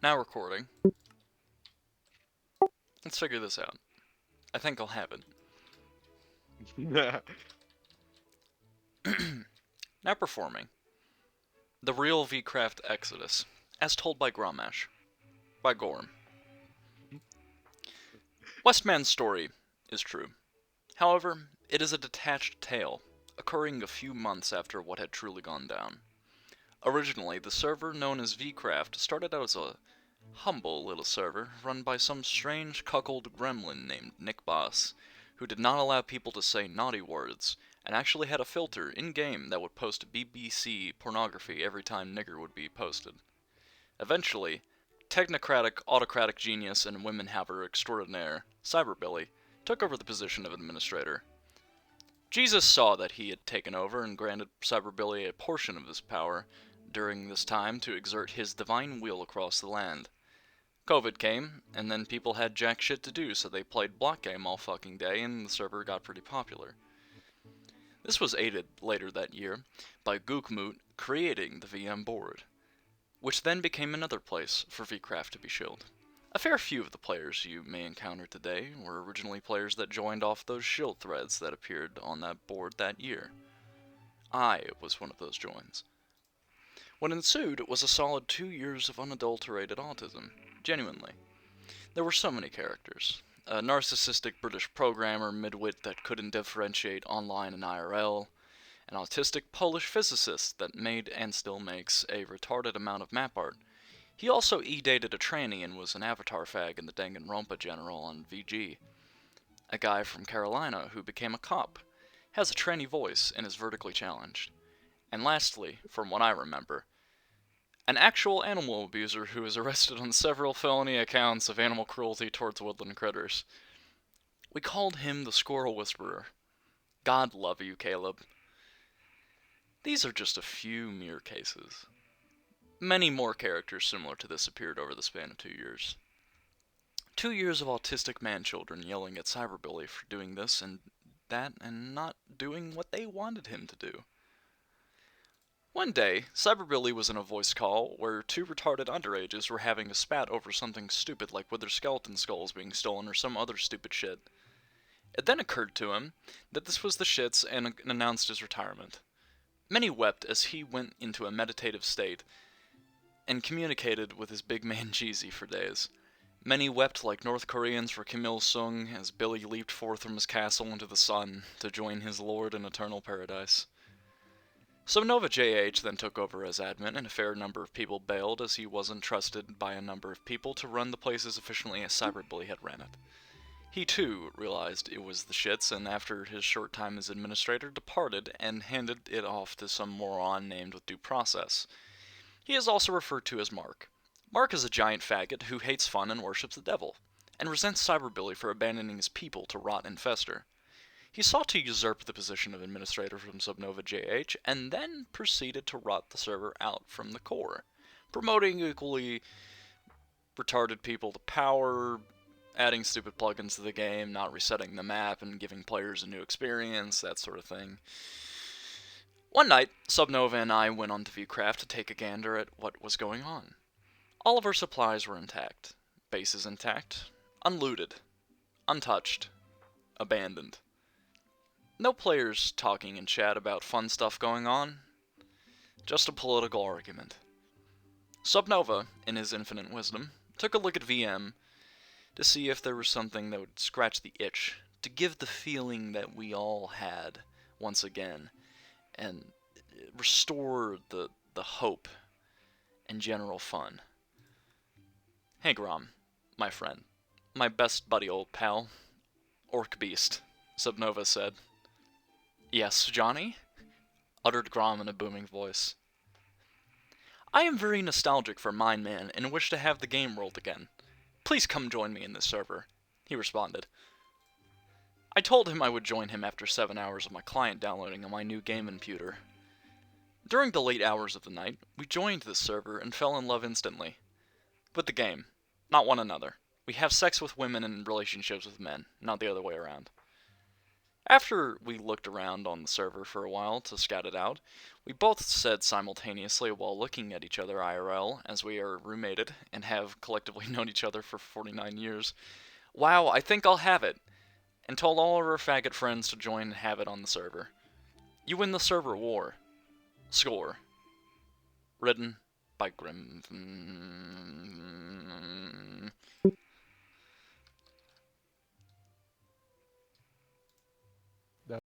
Now recording. Let's figure this out. I think I'll have it. Now performing. The Real VCraft Exodus, as told by Grommash. By Gorm. Westman's story is true. However, it is a detached tale, occurring a few months after what had truly gone down. Originally, the server known as VCraft started out as a humble little server run by some strange cuckold gremlin named Nick Boss, who did not allow people to say naughty words, and actually had a filter in-game that would post BBC pornography every time nigger would be posted. Eventually, technocratic, autocratic genius and women haver extraordinaire, Cyberbilly, took over the position of administrator. Jesus saw that he had taken over and granted Cyberbilly a portion of his power during this time to exert his divine will across the land. COVID came, and then people had jack shit to do, so they played block game all fucking day, and the server got pretty popular. This was aided later that year by Gookmoot creating the VM board, which then became another place for VCraft to be shilled. A fair few of the players you may encounter today were originally players that joined off those shield threads that appeared on that board that year. I was one of those joins. What ensued was a solid 2 years of unadulterated autism, genuinely. There were so many characters. A narcissistic British programmer midwit that couldn't differentiate online and IRL, an autistic Polish physicist that made and still makes a retarded amount of map art. He also e-dated a tranny and was an avatar fag in the Danganronpa General on VG. A guy from Carolina who became a cop, has a tranny voice, and is vertically challenged. And lastly, from what I remember, an actual animal abuser who is arrested on several felony accounts of animal cruelty towards woodland critters. We called him the Squirrel Whisperer. God love you, Caleb. These are just a few mere cases. Many more characters similar to this appeared over the span of 2 years. 2 years of autistic man-children yelling at Cyberbilly for doing this and that and not doing what they wanted him to do. One day, Cyberbilly was in a voice call where two retarded underages were having a spat over something stupid like whether skeleton skulls being stolen or some other stupid shit. It then occurred to him that this was the shits and announced his retirement. Many wept as he went into a meditative state and communicated with his big man Jeezy for days. Many wept like North Koreans for Kim Il-sung as Billy leaped forth from his castle into the sun to join his lord in eternal paradise. Subnova JH then took over as admin, and a fair number of people bailed as he wasn't trusted by a number of people to run the place as efficiently as Cyberbully had ran it. He too realized it was the shits, and after his short time as administrator, departed and handed it off to some moron named with due process. He is also referred to as Mark. Mark is a giant faggot who hates fun and worships the devil, and resents Cyberbilly for abandoning his people to rot and fester. He sought to usurp the position of administrator from Subnova JH, and then proceeded to rot the server out from the core, promoting equally retarded people to power, adding stupid plugins to the game, not resetting the map, and giving players a new experience, that sort of thing. One night, Subnova and I went on to VCraft to take a gander at what was going on. All of our supplies were intact, bases intact, unlooted, untouched, abandoned. No players talking in chat about fun stuff going on, just a political argument. Subnova, in his infinite wisdom, took a look at VM to see if there was something that would scratch the itch, to give the feeling that we all had once again, and restore the hope and general fun. Hey Grom, my friend, my best buddy old pal, Orc Beast, Subnova said. Yes, Johnny? Uttered Grom in a booming voice. I am very nostalgic for Mine Man and wish to have the game world again. Please come join me in this server, he responded. I told him I would join him after 7 hours of my client downloading on my new game computer. During the late hours of the night, we joined this server and fell in love instantly. With the game, not one another. We have sex with women and relationships with men, not the other way around. After we looked around on the server for a while to scout it out, we both said simultaneously while looking at each other IRL, as we are roommated and have collectively known each other for 49 years, "Wow, I think I'll have it," and told all of our faggot friends to join and have it on the server. You win the server war. Score. Written by Grim.